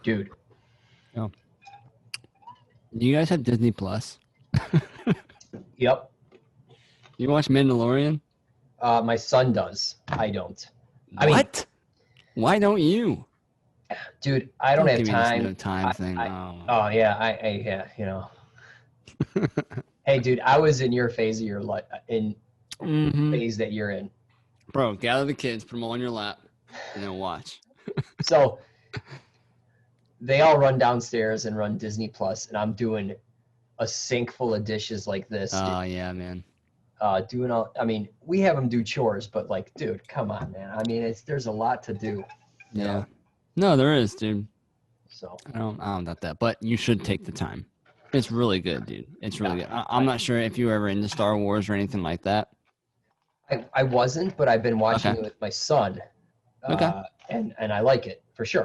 Dude. Oh. Do you guys have Disney Plus? Yep. You watch Mandalorian? My son does. I don't. What? Why don't you? Dude, I don't have give time. Me this no time thing. Oh yeah, yeah, you know. Hey, dude, I was in your phase of your life, phase that you're in. Bro, gather the kids, put them all on your lap, and then watch. So they all run downstairs and run Disney Plus, and I'm doing a sink full of dishes like this. Oh yeah, man. Doing all. I mean, we have them do chores, but like, dude, come on, man. I mean, there's a lot to do. You know? No, there is, dude. So I don't doubt that, but you should take the time. It's really good, dude. It's really good. I'm not sure if you were ever into Star Wars or anything like that. I wasn't, but I've been watching it with my son. And I like it for sure.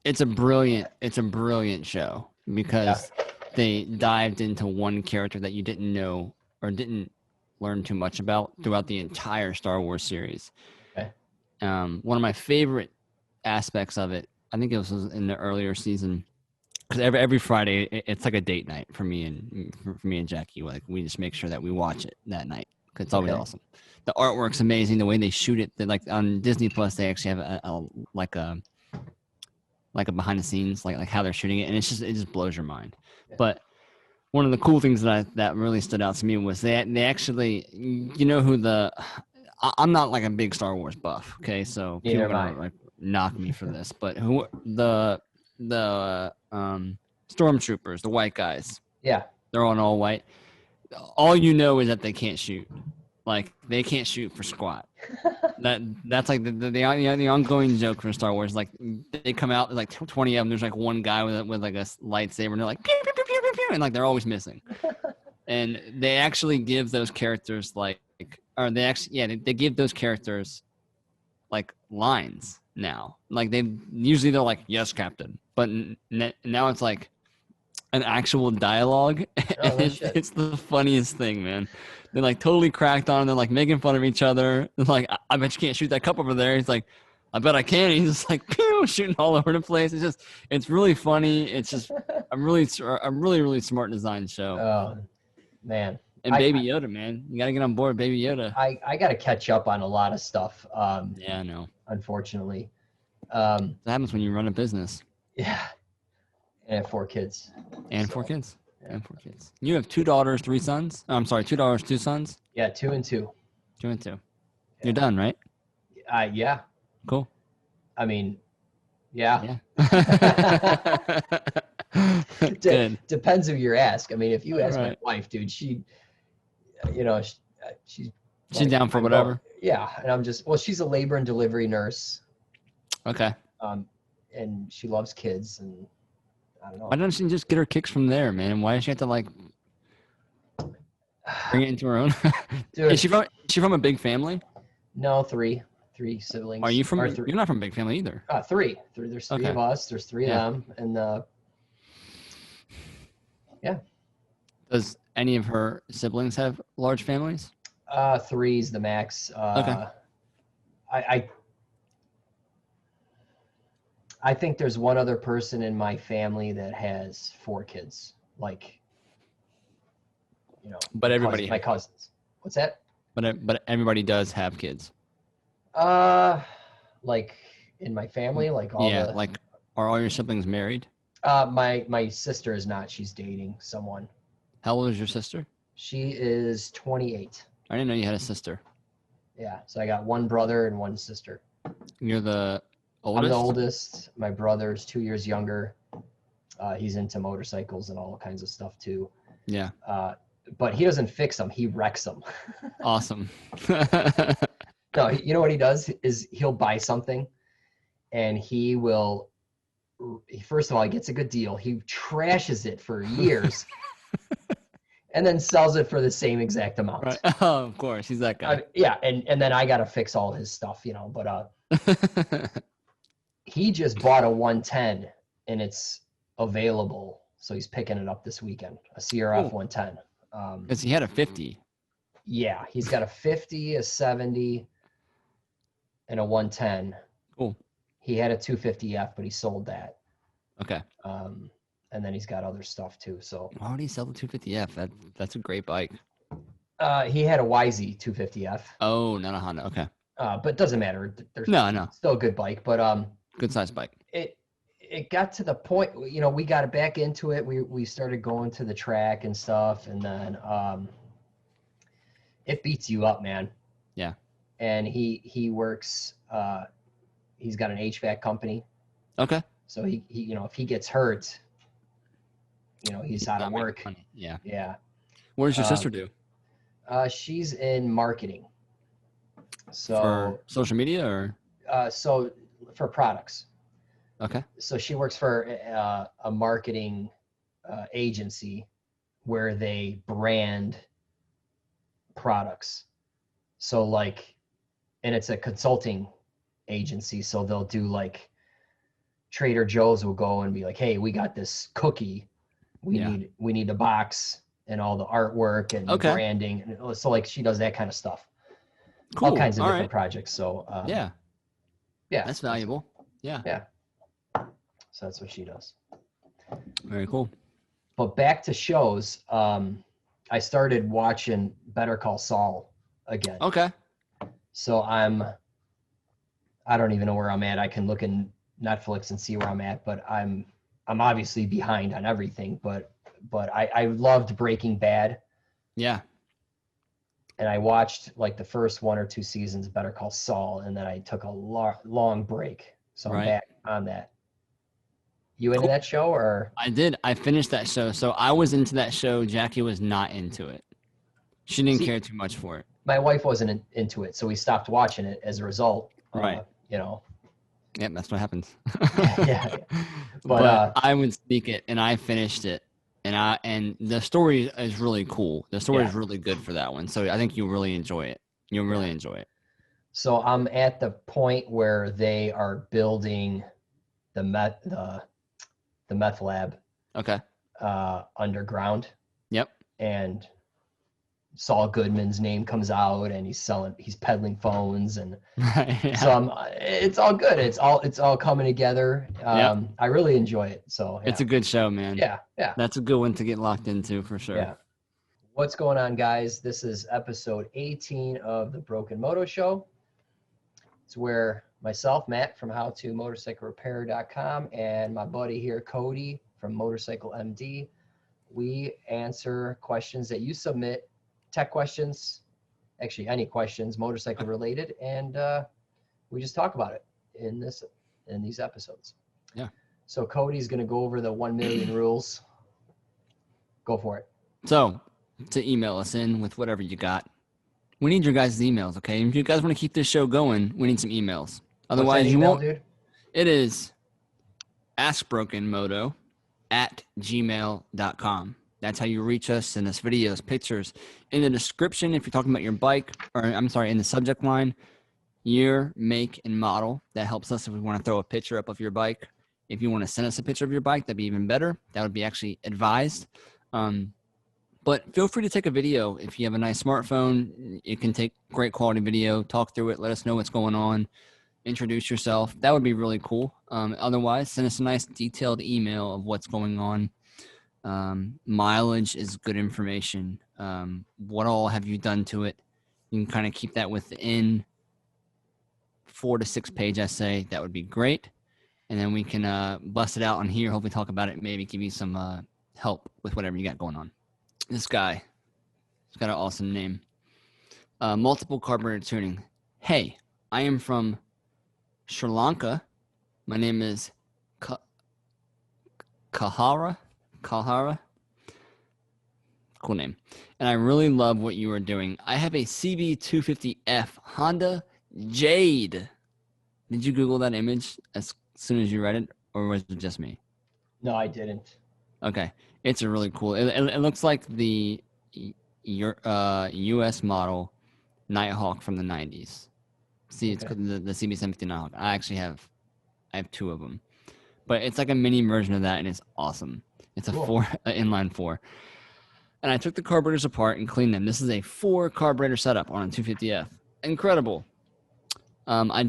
It's a brilliant show because they dived into one character that you didn't know or didn't learn too much about throughout the entire Star Wars series. Okay. One of my favorite aspects of it, I think it was in the earlier season, because every Friday it's like a date night for me and Jackie. Like we just make sure that we watch it that night because it's always awesome. The artwork's amazing. The way they shoot it, like on Disney Plus, they actually have a behind the scenes, like how they're shooting it, and it just blows your mind. Yeah. But one of the cool things that really stood out to me was they actually, you know who I'm not like a big Star Wars buff, okay? So people are gonna like knock me for this, but who the stormtroopers, the white guys, they're on all white. All you know is that they can't shoot. Like they can't shoot for squat. That's like the ongoing joke from Star Wars. Like they come out like 20 of them. There's like one guy with like a lightsaber, and they're like pew, pew, pew, pew, pew, pew, and like they're always missing. And they actually give those characters they give those characters like lines now. Like they're like yes, Captain, but now it's like an actual dialogue. It's the funniest thing, man. They're like totally cracked on. They're like making fun of each other. They're like, I bet you can't shoot that cup over there. He's like, I bet I can. He's just like pew, shooting all over the place. It's really funny. It's just a really smart design show. Oh man. And Baby Yoda, man. You gotta get on board Baby Yoda. I gotta catch up on a lot of stuff. Yeah, I know. Unfortunately. That happens when you run a business. Yeah. And I have 4 kids. And 4 kids. Yeah. And 4 kids. You have 2 daughters, 3 sons? Oh, I'm sorry, 2 daughters, 2 sons? Yeah, 2 and 2. 2 and 2. Yeah. You're done, right? Yeah. Cool. I mean, yeah. Good. Depends who you ask. I mean, if you ask my wife, dude, she's down for whatever. Yeah, and I'm just she's a labor and delivery nurse. Okay. And she loves kids, and I don't know. Why doesn't she just get her kicks from there, man? Why does she have to like bring it into her own? Dude, is she from a big family? No, 3 siblings. Are you from? You're not from a big family either. 3. There's 3 of us. There's 3 of them, and yeah. Does any of her siblings have large families? 3's the max. Okay. I think there's one other person in my family that has 4 kids. Like, but everybody, my cousins. What's that? But everybody does have kids. Like in my family, like all. Yeah, like are all your siblings married? My sister is not. She's dating someone. How old is your sister? She is 28. I didn't know you had a sister. Yeah, so I got 1 brother and 1 sister. You're the oldest? I'm the oldest. My brother's 2 years younger. He's into motorcycles and all kinds of stuff too. Yeah. But he doesn't fix them. He wrecks them. Awesome. No, you know what he does is he'll buy something and he will, first of all, he gets a good deal. He trashes it for years and then sells it for the same exact amount. Right. Oh, of course. He's that guy. Yeah. And then I got to fix all his stuff, but he just bought a 110 and it's available. So he's picking it up this weekend, a CRF 110. Because he had a 50. Yeah, he's got a 50, a 70, and a 110. Cool. He had a 250F, but he sold that. Okay. And then he's got other stuff too. So why would he sell the 250F? That's a great bike. He had a YZ 250F. Oh, not a Honda. Okay. But it doesn't matter. There's No. still a good bike. But good size bike. It got to the point, you know, we got back into it. We started going to the track and stuff, and then it beats you up, man. Yeah. And he works. He's got an HVAC company. Okay. So he you know, if he gets hurt, you know, he's out of work. Yeah. Yeah. What does your sister do? She's in marketing. So for social media or? So for products. Okay. So she works for a marketing agency where they brand products. So like, and it's a consulting agency. So they'll do like Trader Joe's will go and be like, hey, we got this cookie. We need a box and all the artwork and branding. And so like she does that kind of stuff. Cool. All kinds of different projects. So yeah, that's valuable. Yeah. So that's what she does. Very cool. But back to shows, I started watching Better Call Saul again. Okay. So I don't even know where I'm at. I can look in Netflix and see where I'm at, but I'm obviously behind on everything. But I loved Breaking Bad. Yeah. And I watched like the first 1 or 2 seasons of Better Call Saul, and then I took a long break. So I'm back on that. You into that show or? I did. I finished that show. So I was into that show. Jackie was not into it. She didn't care too much for it. My wife wasn't into it, so we stopped watching it as a result. Right. You know. Yep, that's what happens. Yeah. But I would speak it, and I finished it, and the story is really cool. The story is really good for that one. So I think you'll really enjoy it. You'll really enjoy it. So I'm at the point where they are building the meth lab. Okay. Underground. Yep. And Saul Goodman's name comes out, and he's peddling phones, and so it's all good. It's all coming together. I really enjoy it. So it's a good show, man. Yeah. That's a good one to get locked into for sure. Yeah. What's going on, guys? This is episode 18 of the Broken Moto Show. It's where myself, Matt from howtomotorcyclerepair.com, and my buddy here, Cody from MotorcycleMD, we answer questions that you submit, tech questions, actually any questions, motorcycle related, and we just talk about it in these episodes. Yeah. So Cody's going to go over the 1 million rules. Go for it. So to email us in with whatever you got. We need your guys' emails, okay? If you guys want to keep this show going, we need some emails. Otherwise, you won't. Dude? It is askbrokenmoto@gmail.com. That's how you reach us. Send us videos, pictures. In the description, if you're talking about your bike, or I'm sorry, in the subject line, year, make, and model. That helps us if we want to throw a picture up of your bike. If you want to send us a picture of your bike, that'd be even better. That would be actually advised. But feel free to take a video. If you have a nice smartphone, you can take great quality video, talk through it, let us know what's going on, introduce yourself. That would be really cool. Otherwise, send us a nice detailed email of what's going on. Mileage is good information. What all have you done to it? You can kind of keep that within 4 to 6 page essay. That would be great. And then we can bust it out on here, hopefully talk about it, maybe give you some help with whatever you got going on. This guy, he's got an awesome name. Multiple carburetor tuning. Hey, I am from Sri Lanka. My name is Kahara. Cool name. And I really love what you are doing. I have a CB250F Honda Jade. Did you Google that image as soon as you read it, or was it just me? No, I didn't. Okay. It's a really cool. It looks like the U.S. model Nighthawk from the 90s. See, it's the CB750 Nighthawk. I have 2 of them. But it's like a mini version of that, and it's awesome. It's a inline 4. And I took the carburetors apart and cleaned them. This is a 4 carburetor setup on a 250F. Incredible. I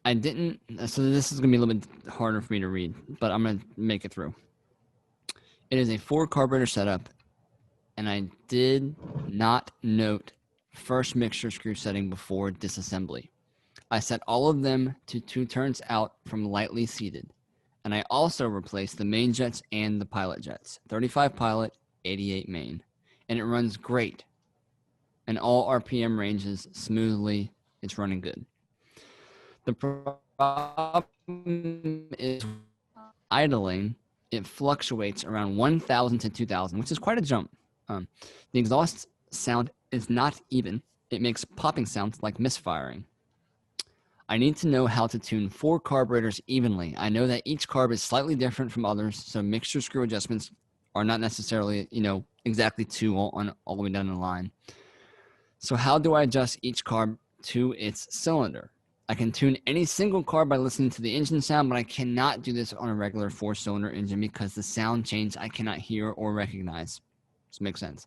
I didn't. So this is going to be a little bit harder for me to read, but I'm going to make it through. It is a 4 carburetor setup, and I did not note first mixture screw setting before disassembly. I set all of them to 2 turns out from lightly seated, and I also replaced the main jets and the pilot jets, 35 pilot, 88 main, and it runs great. And all RPM ranges smoothly. It's running good. The problem is idling. It fluctuates around 1,000 to 2,000, which is quite a jump. The exhaust sound is not even. It makes popping sounds like misfiring. I need to know how to tune 4 carburetors evenly. I know that each carb is slightly different from others, so mixture screw adjustments are not necessarily, exactly 2 on all the way down the line. So how do I adjust each carb to its cylinder? I can tune any single carb by listening to the engine sound, but I cannot do this on a regular 4-cylinder engine because the sound change I cannot hear or recognize. This makes sense.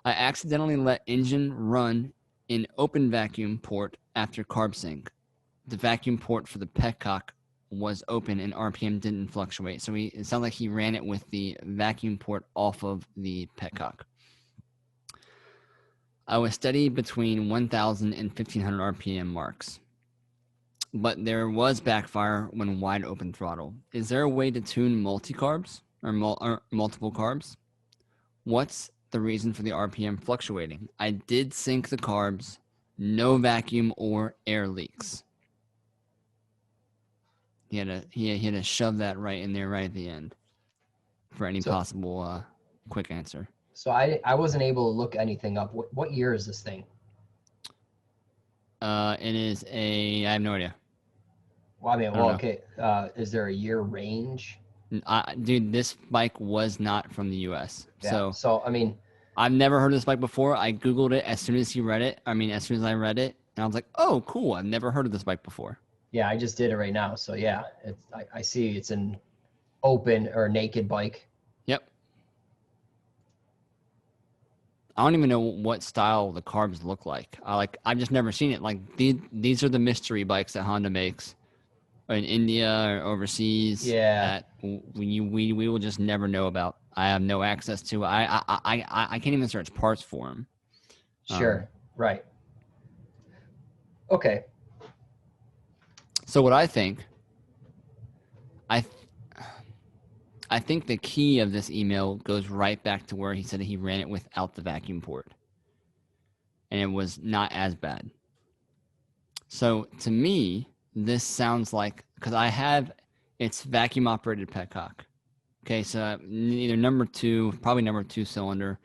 I accidentally let engine run in open vacuum port after carb sync. The vacuum port for the petcock was open and RPM didn't fluctuate. So it sounds like he ran it with the vacuum port off of the petcock. I was steady between 1,000 and 1,500 RPM marks, but there was backfire when wide open throttle. Is there a way to tune multi-carbs or multiple carbs? What's the reason for the RPM fluctuating? I did sync the carbs, no vacuum or air leaks. He had to shove that right in there right at the end for any possible quick answer. So I wasn't able to look anything up. What year is this thing? It is I have no idea. Well, I mean, okay. Is there a year range? Dude, this bike was not from the U.S. Yeah. So I mean, I've never heard of this bike before. I Googled it as soon as I read it, and I was like, oh, cool. I've never heard of this bike before. Yeah, I just did it right now. So yeah, I see it's an open or naked bike. Yep. I don't even know what style the carbs look like. I've just never seen it. Like these are the mystery bikes that Honda makes in India or overseas. Yeah. That we will just never know about. I have no access to. I can't even search parts for them. Sure. Right. Okay. So what I think, I think the key of this email goes right back to where he said he ran it without the vacuum port. And it was not as bad. So to me, this sounds like, because it's vacuum operated petcock. Okay, so either probably number 2 cylinder,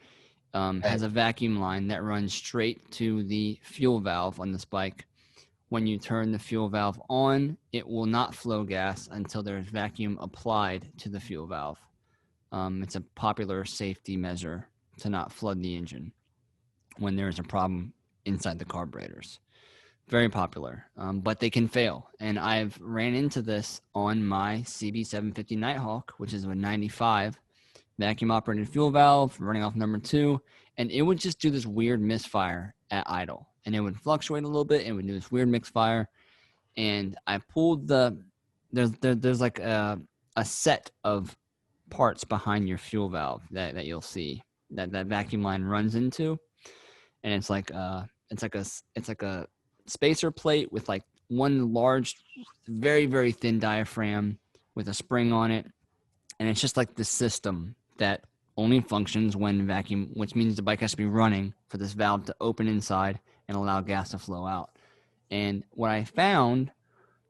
has a vacuum line that runs straight to the fuel valve on this bike. When you turn the fuel valve on, it will not flow gas until there's vacuum applied to the fuel valve. It's a popular safety measure to not flood the engine when there's a problem inside the carburetors. Very popular, but they can fail. And I've ran into this on my CB750 Nighthawk, which is a 95 vacuum operated fuel valve running off number 2, and it would just do this weird misfire at idle. And it would fluctuate a little bit. It would do this weird misfire. And I pulled there's like a set of parts behind your fuel valve that you'll see that vacuum line runs into. And it's like a spacer plate with like one large, very, very thin diaphragm with a spring on it. And it's just like the system that only functions when vacuum, which means the bike has to be running for this valve to open inside and allow gas to flow out. And what I found,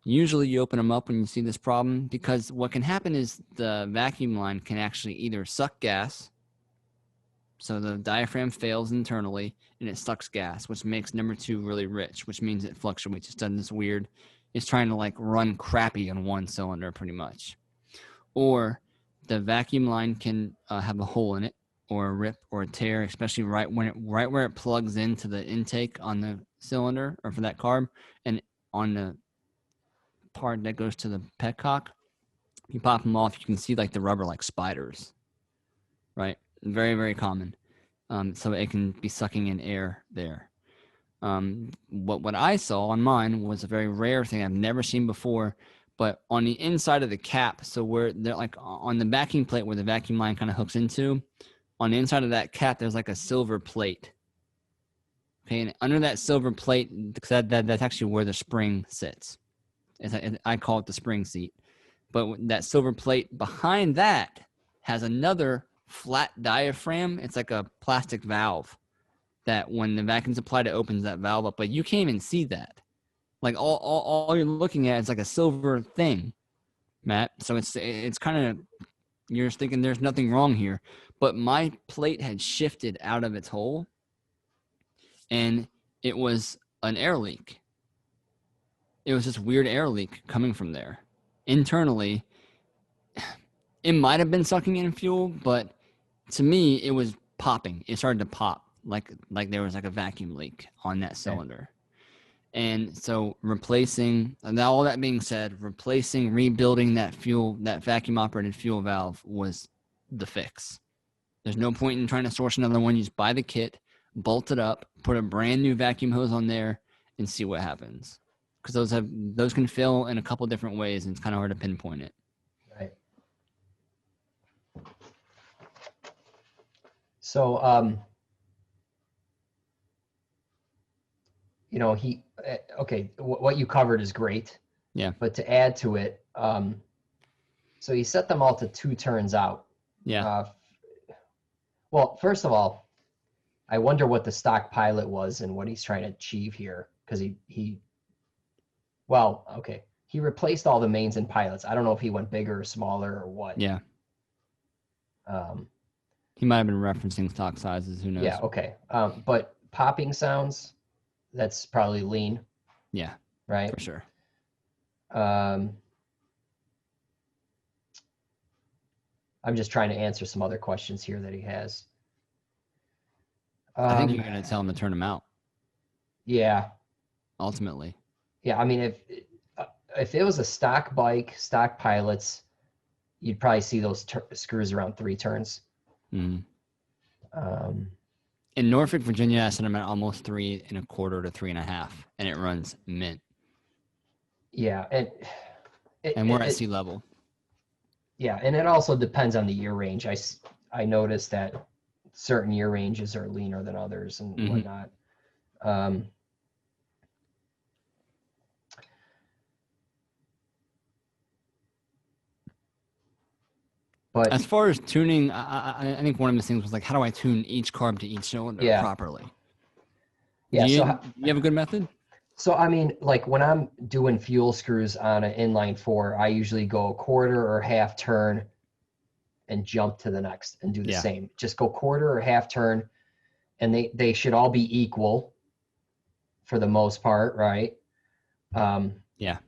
usually you open them up when you see this problem, because what can happen is the vacuum line can actually either suck gas, so the diaphragm fails internally and it sucks gas, which makes number 2 really rich, which means it fluctuates. It's done this weird, it's trying to like run crappy on one cylinder pretty much. Or the vacuum line can have a hole in it, or a rip or a tear, especially right where it plugs into the intake on the cylinder or for that carb, and on the part that goes to the petcock. You pop them off, you can see like the rubber like spiders, right? Very, very common. So it can be sucking in air there. What I saw on mine was a very rare thing I've never seen before. But on the inside of the cap, so where they're like on the backing plate where the vacuum line kind of hooks into, on the inside of that cap, there's like a silver plate. Okay, and under that silver plate, because that's actually where the spring sits. I call it the spring seat. But that silver plate behind that has another flat diaphragm. It's like a plastic valve that when the vacuum's applied, it opens that valve up. But you can't even see that. Like all you're looking at is like a silver thing, Matt. So it's kind of, you're just thinking there's nothing wrong here. But my plate had shifted out of its hole, and it was an air leak. It was this weird air leak coming from there. Internally, it might have been sucking in fuel, but to me, it was popping. It started to pop like there was like a vacuum leak on that cylinder. And so now all that being said, rebuilding that vacuum operated fuel valve was the fix. There's no point in trying to source another one. You just buy the kit, bolt it up, put a brand new vacuum hose on there, and see what happens. Because those can fail in a couple different ways, and it's kind of hard to pinpoint it. Right. So, what you covered is great. Yeah. But to add to it, so you set them all to 2 turns out. Yeah. Well, first of all, I wonder what the stock pilot was and what he's trying to achieve here, because he replaced all the mains and pilots. I don't know if he went bigger or smaller or what. Yeah. He might have been referencing stock sizes. Who knows? Yeah. Okay. But popping sounds, that's probably lean. Yeah. Right. For sure. I'm just trying to answer some other questions here that he has. I think you're going to tell him to turn them out. Yeah. Ultimately. Yeah. I mean, if it was a stock bike, stock pilots, you'd probably see those screws around 3 turns. Mm-hmm. In Norfolk, Virginia, I set them at almost 3 1/4 to 3 1/2, and it runs mint. Yeah, and we're at sea level. Yeah, and it also depends on the year range. I noticed that certain year ranges are leaner than others and whatnot. But as far as tuning, I think one of the things was like, how do I tune each carb to each cylinder properly? Yeah. Do you have a good method? So, I mean, like when I'm doing fuel screws on an inline 4, I usually go 1/4 or 1/2 turn and jump to the next and do the same. Just go 1/4 or 1/2 turn, and they should all be equal for the most part, right? Yeah.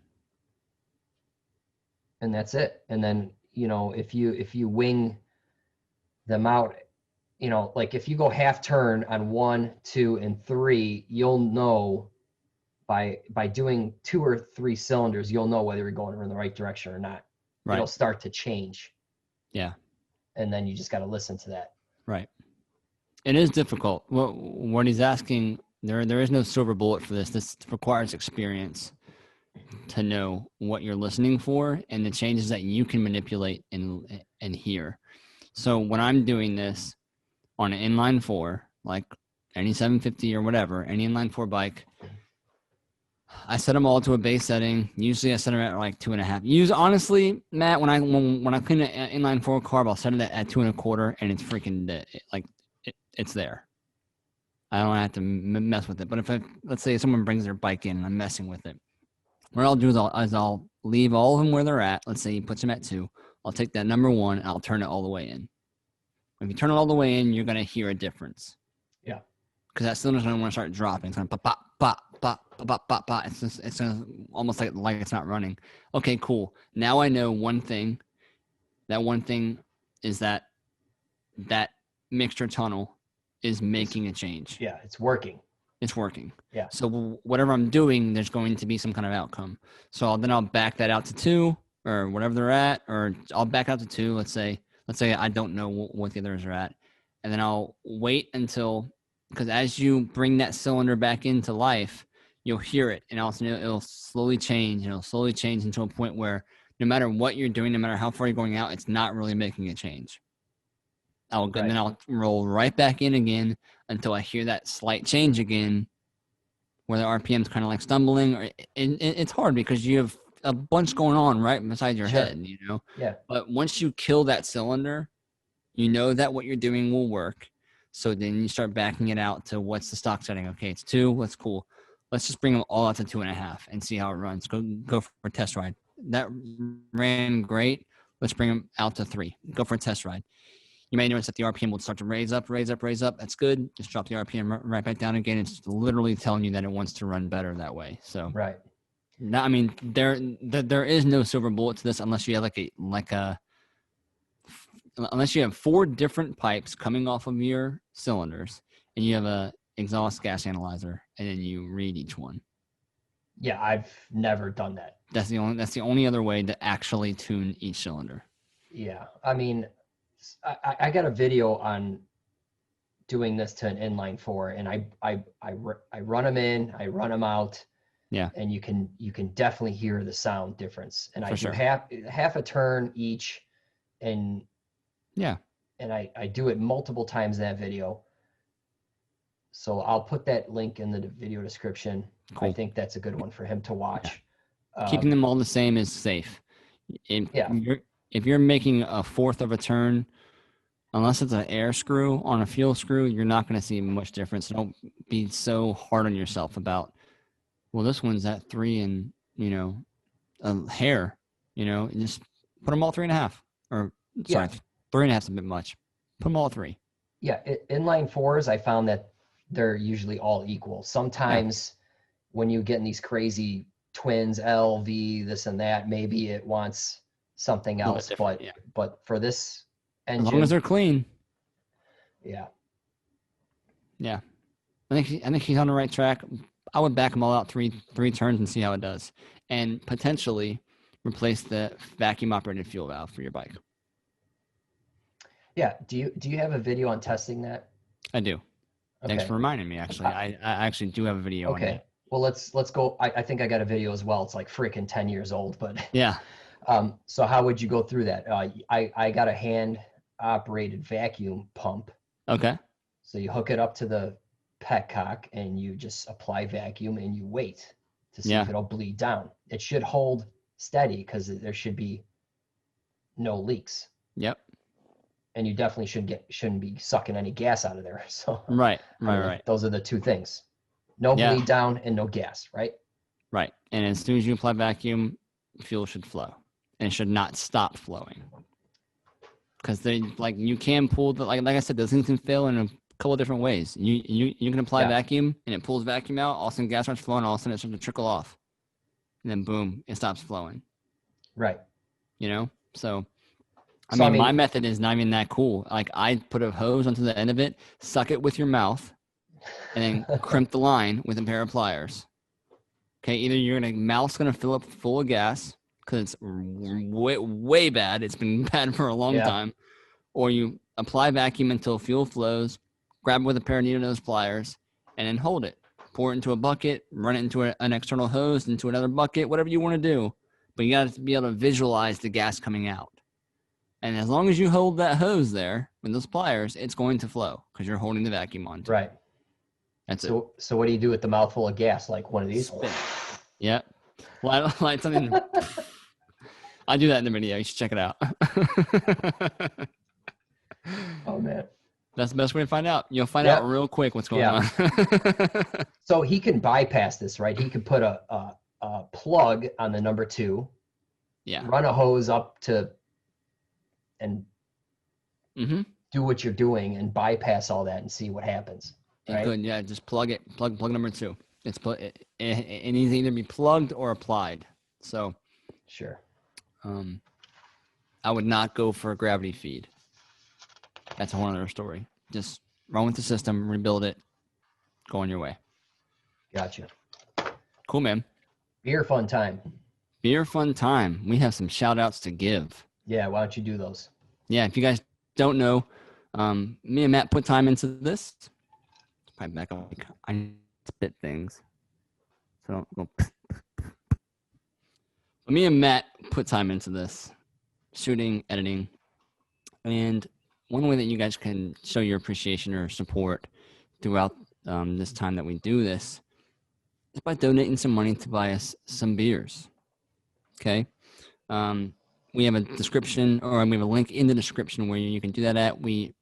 And that's it. And then, if you wing them out, like if you go 1/2 turn on 1, 2, and 3, you'll know by doing 2 or 3 cylinders, you'll know whether you're going in the right direction or not. Right. It'll start to change. Yeah. And then you just got to listen to that. Right. It is difficult. Well, what he's asking, there is no silver bullet for this. This requires experience to know what you're listening for and the changes that you can manipulate and hear. So when I'm doing this on an inline 4, like any 750 or whatever, any inline 4 bike, I set them all to a base setting. Usually I set them at like 2 1/2. Honestly, Matt, when I clean an inline 4 carb, I'll set it at 2 1/4, and it's freaking it's there. I don't have to mess with it. But let's say someone brings their bike in and I'm messing with it, what I'll do is I'll leave all of them where they're at. Let's say he puts them at 2. I'll take that number 1 and I'll turn it all the way in. If you turn it all the way in, you're going to hear a difference. Yeah. Because that cylinder's going to want to start dropping. It's going to pop, pop, pop, pop, pop, pop, pop. It's going to almost like it's not running. Okay, cool. Now I know one thing. That one thing is that mixture tunnel is making a change. Yeah, it's working. It's working. Yeah. So whatever I'm doing, there's going to be some kind of outcome. So I'll back that out to 2 or whatever they're at, or I'll back out to 2. Let's say I don't know what the others are at. And then I'll wait until, because as you bring that cylinder back into life, you'll hear it, and also it'll slowly change, and it'll slowly change into a point where no matter what you're doing, no matter how far you're going out, it's not really making a change. Then I'll roll right back in again until I hear that slight change again, where the RPM's kind of like stumbling. Or it's hard because you have a bunch going on right beside your head, you know? Yeah. But once you kill that cylinder, you know that what you're doing will work. So then you start backing it out to what's the stock setting. Okay, it's 2. That's cool. Let's just bring them all out to 2.5 and see how it runs. Go for a test ride. That ran great. Let's bring them out to 3. Go for a test ride. You may notice that the RPM will start to raise up. That's good. Just drop the RPM right back down again. It's literally telling you that it wants to run better that way. So right. Now, I mean, there is no silver bullet to this unless you have unless you have 4 different pipes coming off of your cylinders and you have a exhaust gas analyzer and then you read each one. Yeah, I've never done that. That's the only other way to actually tune each cylinder. Yeah, I mean, I got a video on doing this to an inline 4, and I run them in, I run them out. Yeah, and you can definitely hear the sound difference. And I do sure. half a turn each, and yeah, and I do it multiple times in that video. So I'll put that link in the video description. Cool. I think that's a good one for him to watch. Yeah. Keeping them all the same is safe. If you're making a 1/4 of a turn, unless it's an air screw on a fuel screw, you're not going to see much difference. Don't be so hard on yourself about, well, this one's at 3 and, a hair, just put them all 3.5 or sorry, 3.5 is a bit much. Put them all 3. Yeah. Inline 4s, I found that they're usually all equal. Sometimes when you get in these crazy twins, LV, this and that, maybe it wants something else, but for this engine, as long as they're clean. Yeah. Yeah. I think he's on the right track. I would back them all out 3 turns and see how it does, and potentially replace the vacuum operated fuel valve for your bike. Yeah. Do you have a video on testing that? I do. Okay. Thanks for reminding me. Actually, I actually do have a video. Okay. On that. Well, let's go. I think I got a video as well. It's like freaking 10 years old, but yeah. So how would you go through that? I got a hand operated vacuum pump. Okay. So you hook it up to the petcock and you just apply vacuum and you wait to see if it'll bleed down. It should hold steady because there should be no leaks. Yep. And you definitely shouldn't be sucking any gas out of there. So right. Those are the 2 things. No bleed down and no gas, right? Right. And as soon as you apply vacuum, fuel should flow. And it should not stop flowing. Because you can pull like I said, those things can fail in a couple of different ways. You can apply vacuum and it pulls vacuum out, all of a sudden gas starts flowing, all of a sudden it starts to trickle off. And then boom, it stops flowing. Right. So I mean, my method is not even that cool. Like I put a hose onto the end of it, suck it with your mouth, and then crimp the line with a pair of pliers. Okay, either your mouth's gonna fill up full of gas because it's way bad. It's been bad for a long time. Or you apply vacuum until fuel flows, grab it with a pair of needle nose pliers, and then hold it. Pour it into a bucket, run it into an external hose, into another bucket, whatever you want to do. But you got to be able to visualize the gas coming out. And as long as you hold that hose there with those pliers, it's going to flow because you're holding the vacuum on. Right. That's it. So what do you do with the mouthful of gas? Like one of these? Spin. Yeah. Light something. I do that in the video. You should check it out. Oh, man. That's the best way to find out. You'll find out real quick what's going on. So he can bypass this, right? He can put a plug on the number 2. Yeah. Run a hose up to and do what you're doing and bypass all that and see what happens. Right? Good. Yeah. Just plug it. Plug number 2. It needs to either be plugged or applied. So. Sure. I would not go for a gravity feed. That's a whole other story. Just run with the system, rebuild it, go on your way. Gotcha. Cool, man. Beer fun time. Beer fun time. We have some shout outs to give. Yeah, why don't you do those? Yeah, if you guys don't know, me and Matt put time into this Probably back up. I spit things. So don't go. Me and Matt put time into this, shooting, editing, and one way that you guys can show your appreciation or support throughout this time that we do this is by donating some money to buy us some beers. Okay. We have a description, or we have a link in the description where you can do that at. We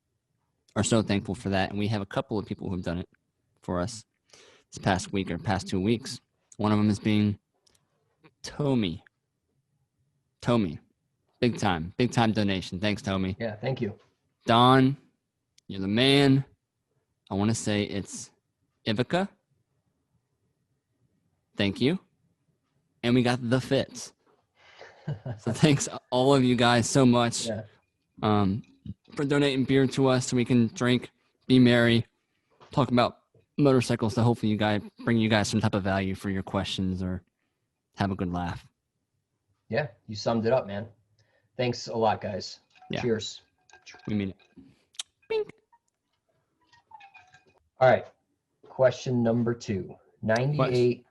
are so thankful for that. And we have a couple of people who've done it for us this past week or past 2 weeks. One of them is being Tommy. Big time donation. Thanks, Tommy. Yeah, thank you. Don, you're the man. I want to say it's Ivica. Thank you. And we got the Fits. So thanks all of you guys so much for donating beer to us so we can drink, be merry, talk about motorcycles to hopefully bring you guys some type of value for your questions or have a good laugh. Yeah, you summed it up, man. Thanks a lot, guys. Yeah. Cheers. We mean it. Bing. All right. Question number 2. 98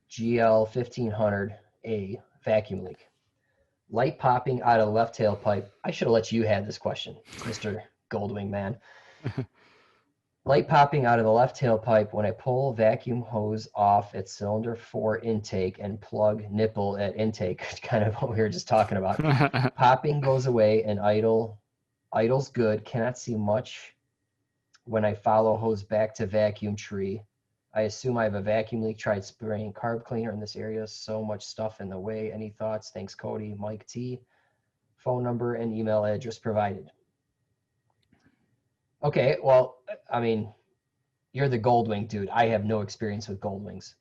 GL1500A vacuum leak. Light popping out of the left tailpipe. I should have let you have this question, Mr. Goldwing man. Light popping out of the left tailpipe when I pull vacuum hose off at cylinder 4 intake and plug nipple at intake. Kind of what we were just talking about. Popping goes away and idle's good. Cannot see much when I follow hose back to vacuum tree. I assume I have a vacuum leak. Tried spraying carb cleaner in this area. So much stuff in the way. Any thoughts? Thanks, Cody. Mike T. Phone number and email address provided. Okay, well, I mean, you're the Goldwing dude. I have no experience with Goldwings.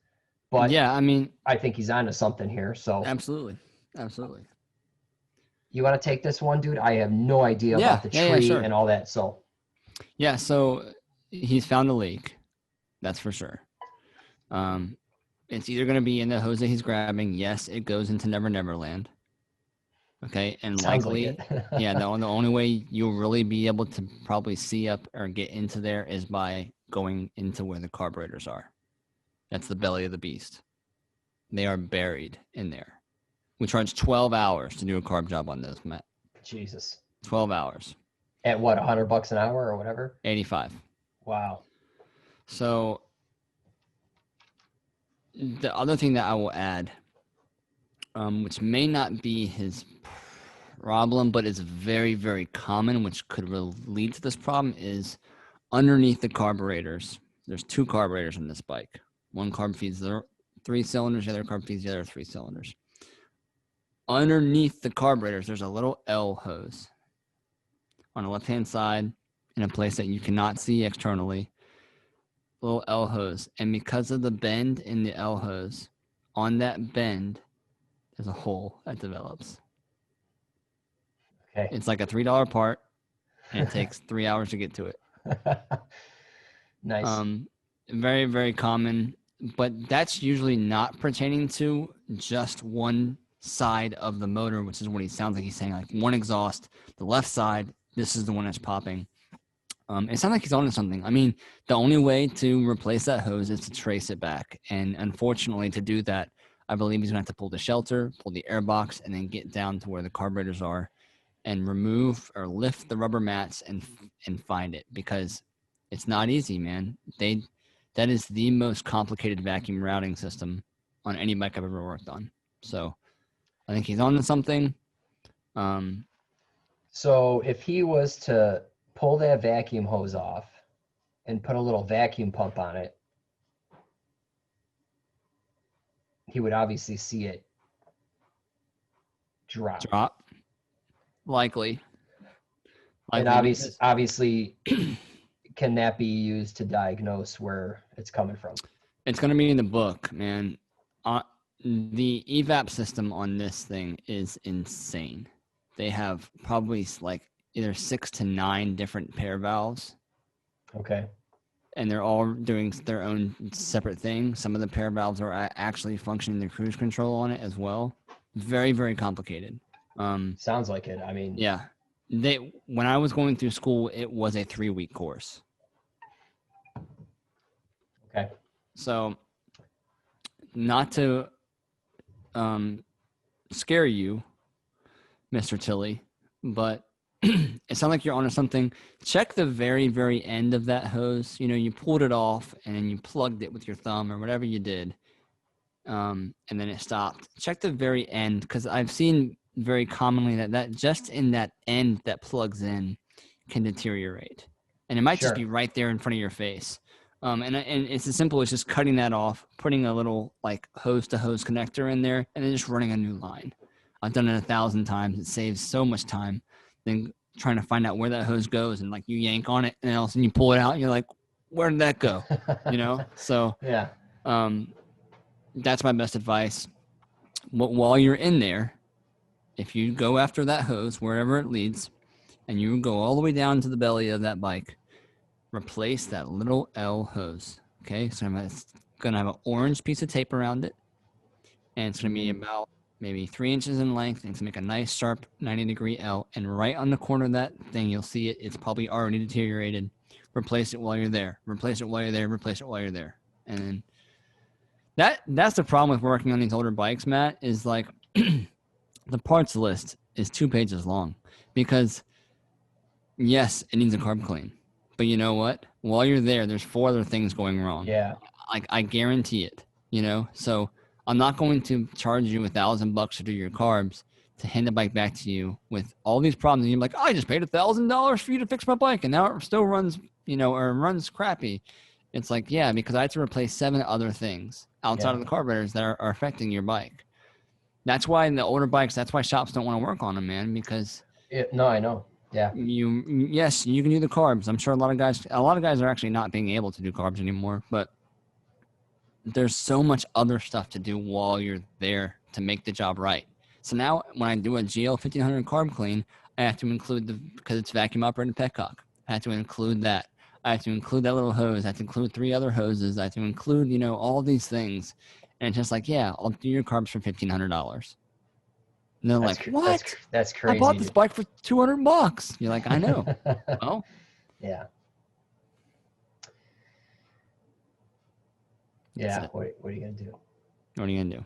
But yeah, I mean, I think he's onto something here. So absolutely. You want to take this one, dude? I have no idea about the tree and all that. So yeah, so he's found a leak. That's for sure. It's either going to be in the hose that he's grabbing. Yes, it goes into Never Never Land. Okay, and sounds likely, like yeah, the only way you'll really be able to probably see up or get into there is by going into where the carburetors are. That's the belly of the beast. They are buried in there. We charge 12 hours to do a carb job on those, Matt. Jesus. 12 hours. At what, $100 an hour or whatever? 85. Wow. So the other thing that I will add, which may not be his problem, but is very, very common, which could lead to this problem, is underneath the carburetors. There's 2 carburetors on this bike. One carb feeds the 3 cylinders, the other carb feeds the other 3 cylinders. Underneath the carburetors, there's a little L hose on the left-hand side in a place that you cannot see externally. Little L hose. And because of the bend in the L hose, on that bend, there's a hole that develops. Okay. It's like a $3 part, and it takes 3 hours to get to it. Nice. Very, very common, but that's usually not pertaining to just one side of the motor, which is what he sounds like he's saying, like one exhaust, the left side, this is the one that's popping. It sounds like he's onto something. I mean, the only way to replace that hose is to trace it back. And unfortunately, to do that, I believe he's going to have to pull the shelter, pull the air box, and then get down to where the carburetors are and remove or lift the rubber mats and find it, because it's not easy, man. That is the most complicated vacuum routing system on any bike I've ever worked on. So I think he's onto something. So if he was to pull that vacuum hose off and put a little vacuum pump on it, he would obviously see it drop. Likely. And obviously can that be used to diagnose where it's coming from? It's going to be in the book, man. The evap system on this thing is insane. They have probably like either 6 to 9 different pair valves. Okay. And they're all doing their own separate thing. Some of the pair valves are actually functioning the cruise control on it as well. Very, very complicated. Sounds like it. I mean, yeah. When I was going through school, it was a 3-week course. Okay. So, not to scare you, Mr. Tilly, but it sounds like you're onto something. Check the very, very end of that hose. You know, you pulled it off and then you plugged it with your thumb or whatever you did, and then it stopped. Check the very end, because I've seen very commonly that just in that end that plugs in can deteriorate, and it might just be right there in front of your face. And it's as simple as just cutting that off, putting a little like hose to hose connector in there, and then just running a new line. I've done it 1,000 times. It saves so much time than trying to find out where that hose goes, and like you yank on it and then all of a sudden you pull it out and you're like, where did that go? You know? So yeah. That's my best advice. While you're in there, if you go after that hose, wherever it leads, and you go all the way down to the belly of that bike, replace that little L hose. Okay, so it's going to have an orange piece of tape around it, and it's going to be about maybe 3 inches in length, and it's going to make a nice sharp 90-degree L, and right on the corner of that thing, you'll see it. It's probably already deteriorated. Replace it while you're there. Replace it while you're there. Replace it while you're there. And that's the problem with working on these older bikes, Matt, is like the parts list is 2 pages long, because yes, it needs a carb clean. But you know what? While you're there, there's 4 other things going wrong. Yeah. Like, I guarantee it, you know? So I'm not going to charge you $1,000 to do your carbs to hand the bike back to you with all these problems. And you're like, I just paid $1,000 for you to fix my bike, and now it still runs, you know, or runs crappy. It's like, yeah, because I had to replace 7 other things outside of the carburetors that are affecting your bike. That's why in the older bikes, that's why shops don't want to work on them, man, because no, I know. Yeah. Yes, you can do the carbs. I'm sure a lot of guys are actually not being able to do carbs anymore, but there's so much other stuff to do while you're there to make the job right. So now when I do a GL1500 carb clean, I have to include because it's vacuum operated petcock, I have to include that. I have to include that little hose. I have to include 3 other hoses. I have to include, you know, all these things. And it's just like, yeah, I'll do your carbs for $1,500. And they're like, what? That's crazy. I bought this bike for $200. You're like, I know. Well, yeah. Yeah. What are you going to do? What are you going to do?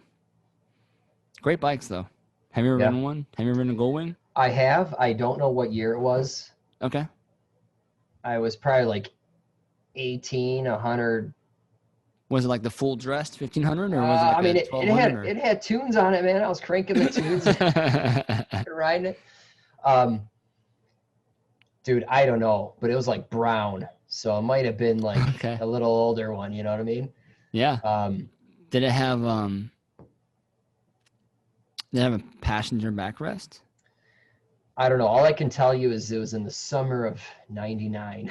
Great bikes, though. Have you ever ridden one? Have you ever ridden a Goldwing? I have. I don't know what year it was. Okay. I was probably like 18, 100. Was it like the full dressed 1500, or was it like it had tunes on it, man. I was cranking the tunes, riding it. Dude, I don't know, but it was like brown, so it might have been like a little older one. You know what I mean? Yeah. Did it have a passenger backrest? I don't know. All I can tell you is it was in the summer of '99.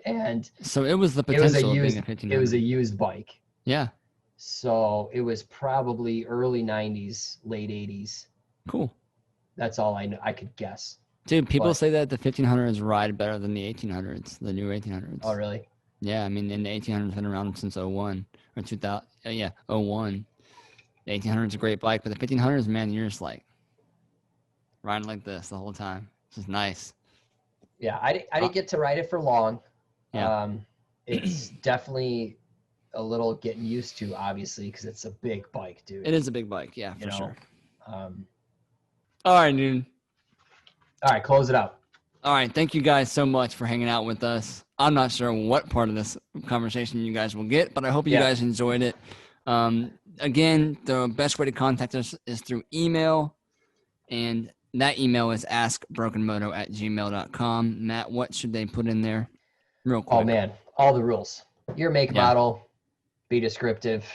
And so it was the potential of being a 1500. It was a used bike. Yeah. So it was probably early 90s, late 80s. Cool. That's all I know. I could guess. Dude, people say that the 1500s ride better than the 1800s, the new 1800s. Oh, really? Yeah, I mean, the 1800s been around since 01 or 2000. Yeah, 01. The 1800s a great bike, but the 1500s, man, you're just like riding like this the whole time. It's just nice. Yeah, I didn't get to ride it for long. Yeah. It's definitely a little getting used to, obviously, because it's a big bike, dude. It is a big bike, yeah, for sure. All right, dude. All right, close it out. All right, thank you guys so much for hanging out with us. I'm not sure what part of this conversation you guys will get, but I hope you guys enjoyed it. Again, the best way to contact us is through email, and that email is askbrokenmoto@gmail.com. Matt, what should they put in there? Real quick. Oh, man. All the rules. Your make, model, be descriptive,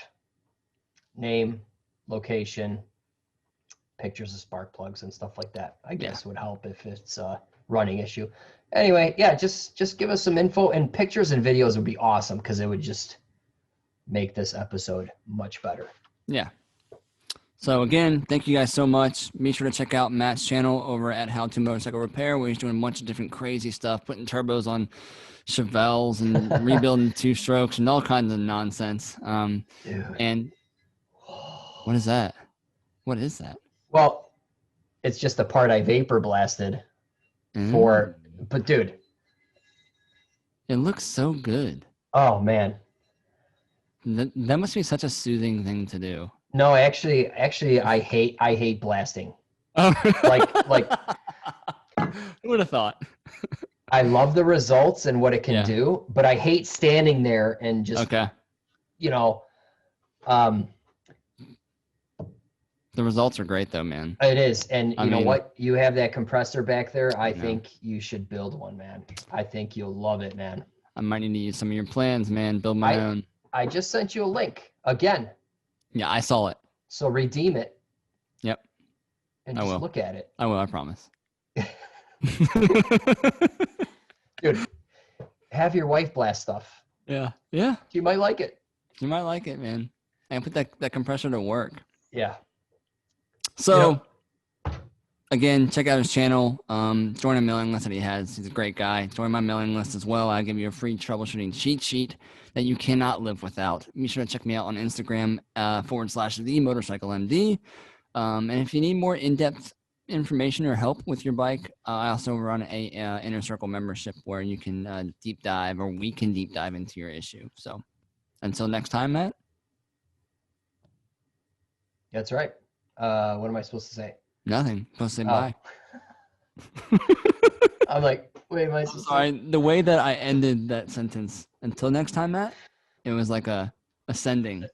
name, location, pictures of spark plugs and stuff like that. I guess would help if it's a running issue. Anyway, just give us some info, and pictures and videos would be awesome because it would just make this episode much better. Yeah. So again, thank you guys so much. Be sure to check out Matt's channel over at How to Motorcycle Repair, where he's doing a bunch of different crazy stuff, putting turbos on Chevelles and rebuilding 2-strokes and all kinds of nonsense. And what is that? What is that? Well, it's just the part I vapor blasted but dude, it looks so good. Oh man, That must be such a soothing thing to do. No, actually, I hate blasting. Oh. like Who would have thought? I love the results and what it can do, but I hate standing there and just, you know, the results are great though, man. It is. And you know what? You have that compressor back there. I think you should build one, man. I think you'll love it, man. I might need to use some of your plans, man. Build my own. I just sent you a link again. Yeah, I saw it. So redeem it. Yep. And just look at it. I will, I promise. Dude, have your wife blast stuff. Yeah. Yeah. You might like it. You might like it, man. And put that compressor to work. Yeah. So, again, check out his channel. Join a mailing list that he has. He's a great guy. Join my mailing list as well. I give you a free troubleshooting cheat sheet that you cannot live without. Be sure to check me out on Instagram /TheMotorcycleMD. And if you need more in-depth information or help with your bike, I also run a Inner Circle membership where you can deep dive, or we can deep dive into your issue. So until next time, Matt. That's right. What am I supposed to say? Nothing. I'm supposed to say bye. I'm like, wait, am I supposed sorry, the way that I ended that sentence, until next time, Matt, it was like a ascending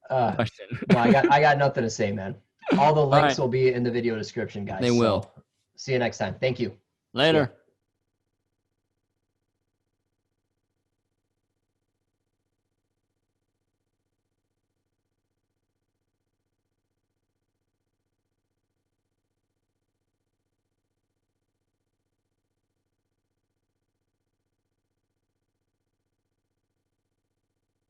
question. No, I got nothing to say, man. All the links will be in the video description, guys. They will. So, see you next time. Thank you. Later.